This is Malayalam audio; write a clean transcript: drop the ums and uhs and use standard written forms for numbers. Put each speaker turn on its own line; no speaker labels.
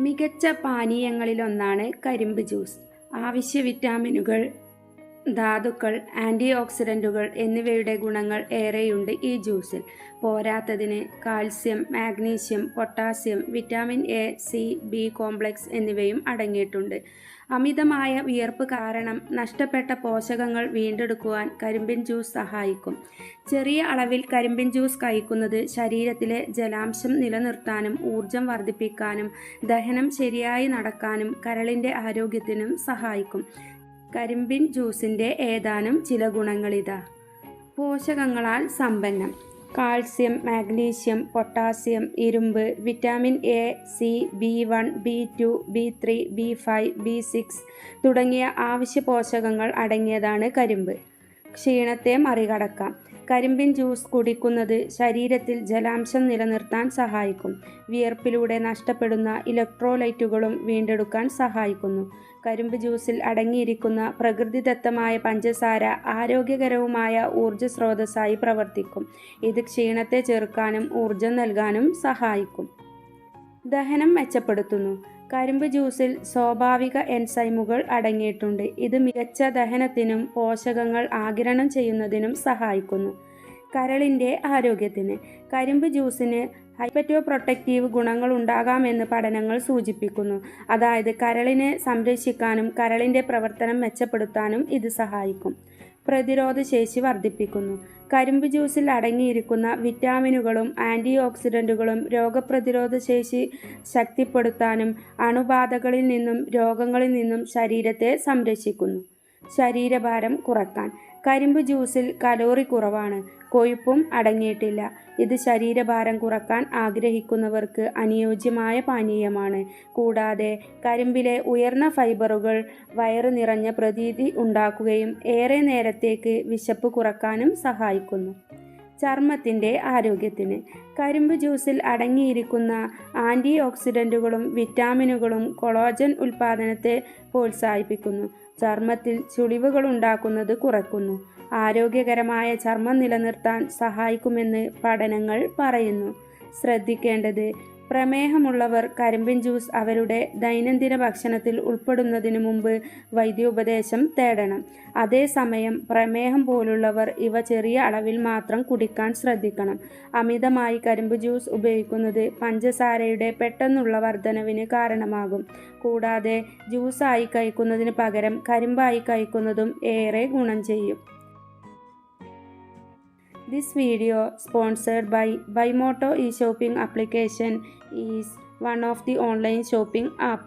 മികച്ച പാനീയങ്ങളിലൊന്നാണ് കരിമ്പ് ജ്യൂസ്. ആവശ്യ വിറ്റാമിനുകൾ, ധാതുക്കൾ, ആൻറ്റി ഓക്സിഡൻറ്റുകൾ എന്നിവയുടെ ഗുണങ്ങൾ ഏറെയുണ്ട് ഈ ജ്യൂസിൽ. പോരാത്തതിന് calcium, magnesium, potassium, vitamin A, C, B complex എന്നിവയും അടങ്ങിയിട്ടുണ്ട്. അമിതമായ വിയർപ്പ് കാരണം നഷ്ടപ്പെട്ട പോഷകങ്ങൾ വീണ്ടെടുക്കുവാൻ കരിമ്പിൻ ജ്യൂസ് സഹായിക്കും. ചെറിയ അളവിൽ കരിമ്പിൻ ജ്യൂസ് കഴിക്കുന്നത് ശരീരത്തിലെ ജലാംശം നിലനിർത്താനും ഊർജം വർദ്ധിപ്പിക്കാനും ദഹനം ശരിയായി നടക്കാനും കരളിൻ്റെ ആരോഗ്യത്തിനും സഹായിക്കും. കരിമ്പിൻ ജ്യൂസിൻ്റെ ഏതാനും ചില ഗുണങ്ങളിതാ. പോഷകങ്ങളാൽ സമ്പന്നം. കാൽസ്യം, മാഗ്നീഷ്യം, പൊട്ടാസ്യം, ഇരുമ്പ്, vitamin A, C, B1, B2, B3, B5, B6 തുടങ്ങിയ ആവശ്യ പോഷകങ്ങൾ അടങ്ങിയതാണ് കരിമ്പ്. ക്ഷീണത്തെ മറികടക്കാം. കരിമ്പിൻ ജ്യൂസ് കുടിക്കുന്നത് ശരീരത്തിൽ ജലാംശം നിലനിർത്താൻ സഹായിക്കും. വിയർപ്പിലൂടെ നഷ്ടപ്പെടുന്ന ഇലക്ട്രോലൈറ്റുകളും വീണ്ടെടുക്കാൻ സഹായിക്കുന്നു. കരിമ്പ് ജ്യൂസിൽ അടങ്ങിയിരിക്കുന്ന പ്രകൃതിദത്തമായ പഞ്ചസാര ആരോഗ്യകരവുമായ ഊർജ്ജ സ്രോതസ്സായി പ്രവർത്തിക്കും. ഇത് ക്ഷീണത്തെ ചെറുക്കാനും ഊർജ്ജം നൽകാനും സഹായിക്കും. ദഹനം മെച്ചപ്പെടുത്തുന്നു. കരിമ്പ് ജ്യൂസിൽ സ്വാഭാവിക എൻസൈമുകൾ അടങ്ങിയിട്ടുണ്ട്. ഇത് മികച്ച ദഹനത്തിനും പോഷകങ്ങൾ ആഗിരണം ചെയ്യുന്നതിനും സഹായിക്കുന്നു. കരളിൻ്റെ ആരോഗ്യത്തിന്. കരിമ്പ് ജ്യൂസിന് ഹൈപ്പറ്റോപ്രൊട്ടക്റ്റീവ് ഗുണങ്ങളുണ്ടാകാമെന്ന് പഠനങ്ങൾ സൂചിപ്പിക്കുന്നു. അതായത് കരളിനെ സംരക്ഷിക്കാനും കരളിൻ്റെ പ്രവർത്തനം മെച്ചപ്പെടുത്താനും ഇത് സഹായിക്കും. പ്രതിരോധശേഷി വർദ്ധിപ്പിക്കുന്നു. കരിമ്പ് ജ്യൂസിൽ അടങ്ങിയിരിക്കുന്ന വിറ്റാമിനുകളും ആൻറ്റി ഓക്സിഡൻറ്റുകളും രോഗപ്രതിരോധ ശേഷി ശക്തിപ്പെടുത്താനും അണുബാധകളിൽ നിന്നും രോഗങ്ങളിൽ നിന്നും ശരീരത്തെ സംരക്ഷിക്കുന്നു. ശരീരഭാരം കുറക്കാൻ. കരിമ്പ് ജ്യൂസിൽ കലോറി കുറവാണ്, കൊഴുപ്പും അടങ്ങിയിട്ടില്ല. ഇത് ശരീരഭാരം കുറക്കാൻ ആഗ്രഹിക്കുന്നവർക്ക് അനുയോജ്യമായ പാനീയമാണ്. കൂടാതെ കരിമ്പിലെ ഉയർന്ന ഫൈബറുകൾ വയറ് നിറഞ്ഞ പ്രതീതി ഉണ്ടാക്കുകയും ഏറെ നേരത്തേക്ക് വിശപ്പ് കുറക്കാനും സഹായിക്കുന്നു. ചർമ്മത്തിൻ്റെ ആരോഗ്യത്തിന്. കരിമ്പ് ജ്യൂസിൽ അടങ്ങിയിരിക്കുന്ന ആൻറ്റി ഓക്സിഡൻറ്റുകളും വിറ്റാമിനുകളും കൊളാജൻ ഉൽപ്പാദനത്തെ പ്രോത്സാഹിപ്പിക്കുന്നു. ചർമ്മത്തിൽ ചുളിവുകളുണ്ടാക്കുന്നത് കുറയ്ക്കുന്നു. ആരോഗ്യകരമായ ചർമ്മം നിലനിർത്താൻ സഹായിക്കുമെന്ന് പഠനങ്ങൾ പറയുന്നു. ശ്രദ്ധിക്കേണ്ടത്: പ്രമേഹമുള്ളവർ കരിമ്പിൻ ജ്യൂസ് അവരുടെ ദൈനംദിന ഭക്ഷണത്തിൽ ഉൾപ്പെടുന്നതിന് മുമ്പ് വൈദ്യോപദേശം തേടണം. അതേസമയം പ്രമേഹം പോലുള്ളവർ ഇവ ചെറിയ അളവിൽ മാത്രം കുടിക്കാൻ ശ്രദ്ധിക്കണം. അമിതമായി കരിമ്പ് ജ്യൂസ് ഉപയോഗിക്കുന്നത് പഞ്ചസാരയുടെ പെട്ടെന്നുള്ള വർധനവിന് കാരണമാകും. കൂടാതെ ജ്യൂസായി കഴിക്കുന്നതിന് പകരം കരിമ്പായി കഴിക്കുന്നതും ഏറെ ഗുണം ചെയ്യും. This video sponsored by Buymoto e-shopping application is one of the online shopping app.